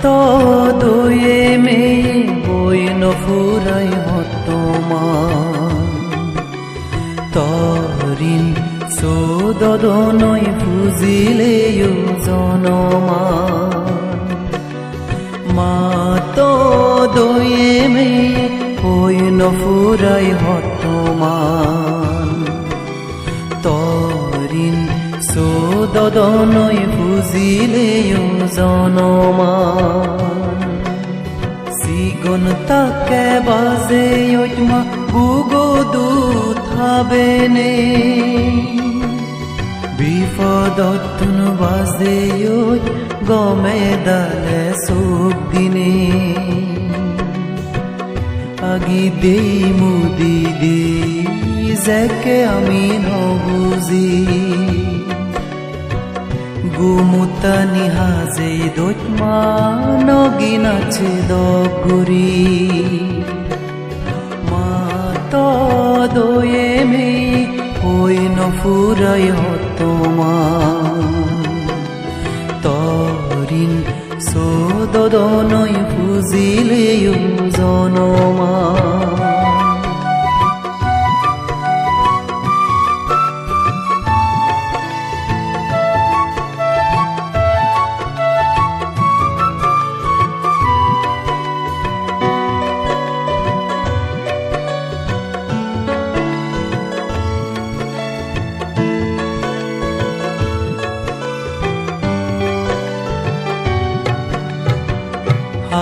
to doye me boy no furai hottoman torin so dodonoi fuzile yo jonoman ma to doye me boy no furai hottoman torin so dodonoi fuzile yo jonoman sigon takke baze yojma bugo du thabene bifadotun baze yoj gome dale subdine agi dei mudi dei zeke amin hobuzi gumutani haze dojma noginache doguri ma to doye me hoy no furai hottoman torin so dodonoi fuzile yo jonoman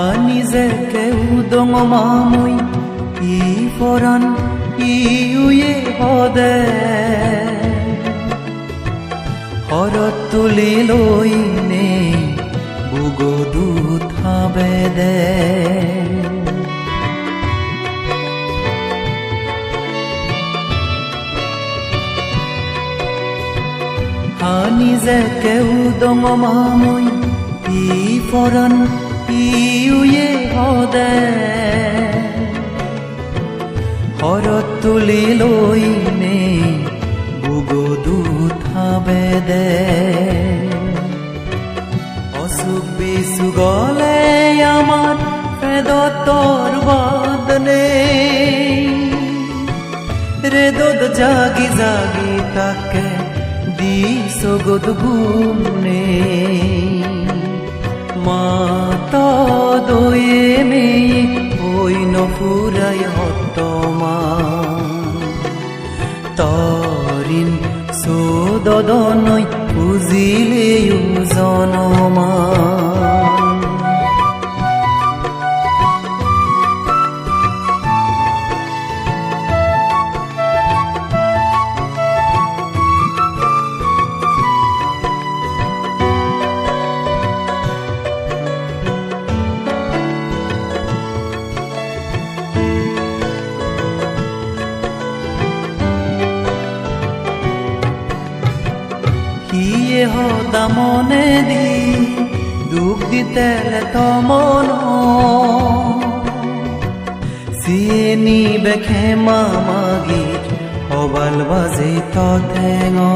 Ani zeke udong mamui I foran I uye hode Horot tuli loine bugo du thabede Ani zeke udong mamui I foran iuye hode horot tuli loine bugo du thabede osuk bisu gole amar pedotor badne redod jagi jagi take di sogod gumne ma to doye me hoy no furai hottoman torin so dodonoi fuzile yo jonoman Hiye hoda mone di duk ditele to mono sieni bekhe mamagi hobal baze to tengo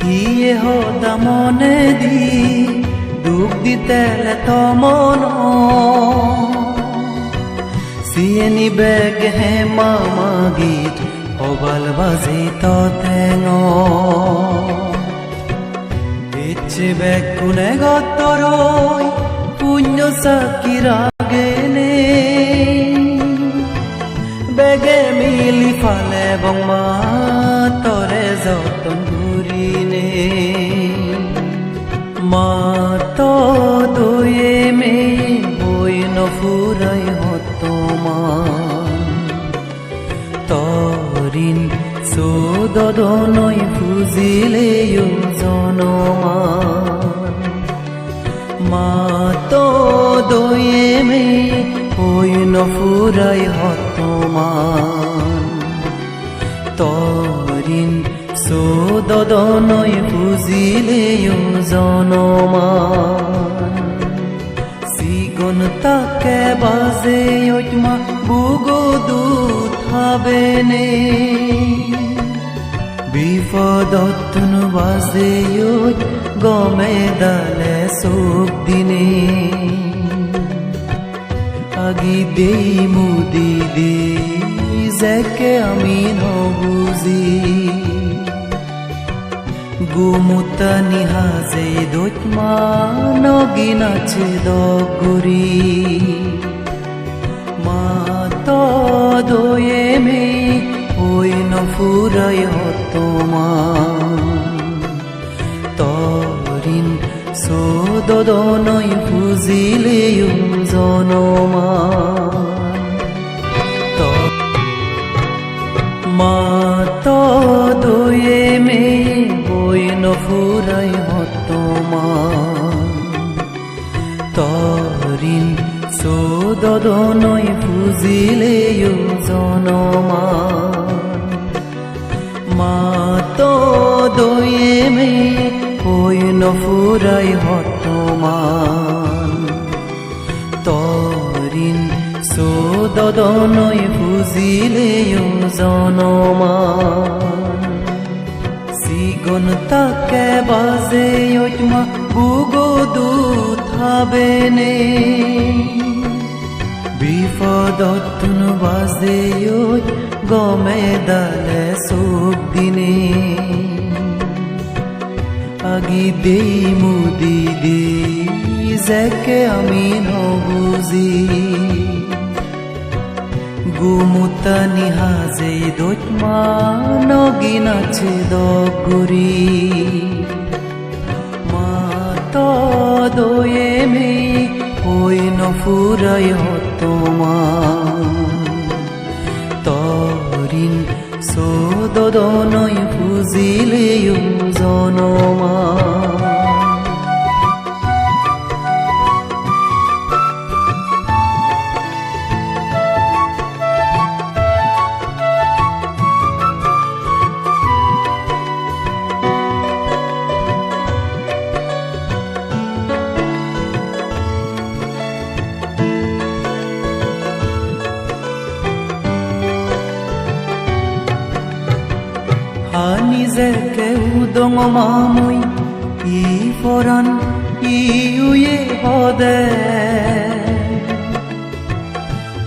Hiye hoda mone di duk ditele to mono Sieni beg he mama git hobal baze to tengo Ichi beg kune gotoroi punyo sakira gene Bege mili fale bong ma tore joton gurine Ma to doye me hoy no furai hottoman torin so dodonoi fuzile yo jonoman ma to doye me hoy no furai hottoman torin so dodonoi fuzile yo jonoman sigon takke baze yojma bugo du thabene বিপদতন বাজে গমে দালে চোখ দিনে আগি দেই মুদি দে যেকে আমি নবুজি গুমুতা নিহাজে দৈতমা নগিনাছে দগুরি মা তো দয়ে মে ওই নফুরাই হতমা তরিন সোদনই বুজিলে জনমা মা তো দয়ে মে ওই নফুরাই হতমা তরিন সোদনই বুজিলে জনমা মা তো দয়ে মে ওই নফুরাই হতমান তরিন সোদনই বুজিলে জনমান সিগন তাকে বাজে ওইটমা বুগো দুথাবেনে বিপদতন বাজে ওই গমে দালে চোখ দিনে আগি দেই মুদি দে যেকে আমি নবুজি গুমুতা নিহাজে দৈতমা নগিনাছে দগুরি মা তো দয়ে মে ওই নফুরাই হতমা তরিন সোদনই বুজিলে জনমা Ani zeke udong mamui I foran I uye hode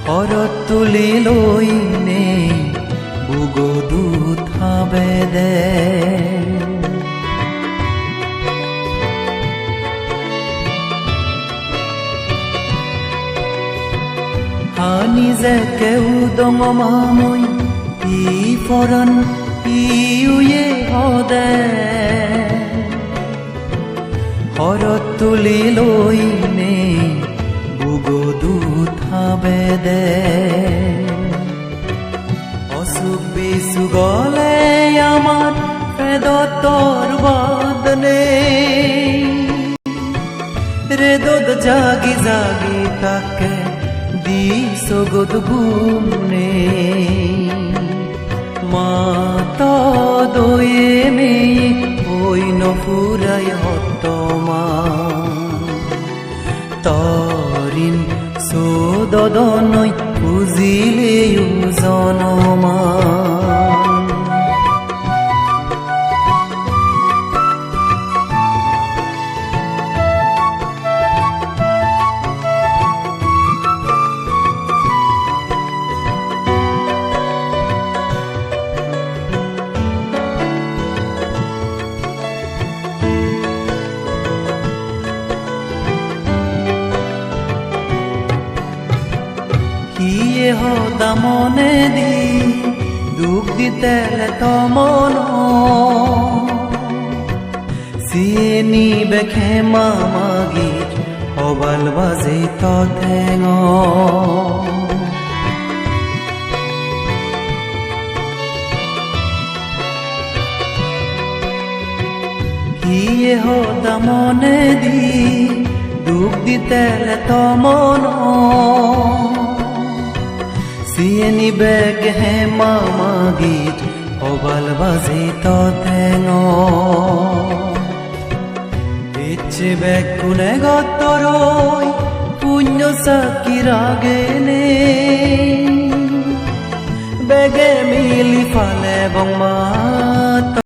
Horot tuli loine Bugo dut habede Ani zeke udong mamui I foran ইউয়ে হদে হরত তুলি লইনে বুগো দুথাবে দে অসুখ বিসু গলে আমার পেদতর বাদনে রেদদ জাগি জাগি তাকে দিস গদ ঘুমনে মা তো দয়ে মে ওই নফুরাই হতমা তরিন সোদনই বুজিলে জনমা কিয়ে হদা মনে দি দুঃখ দিতেলে তো মন সিয়ে নিবে খেমা মাগির হবাল বাজে তো ঠেঙ কিয়ে হদা মনে দি দুঃখ দিতেলে তো মন সিয়ে নিবে হে মামা গীত হবাল বাজে তো ঠেঙ ইচ্ছে বেকুনে গতরই পুণ্য সাকি রাগেনে বেগে মিলি ফালে বংমা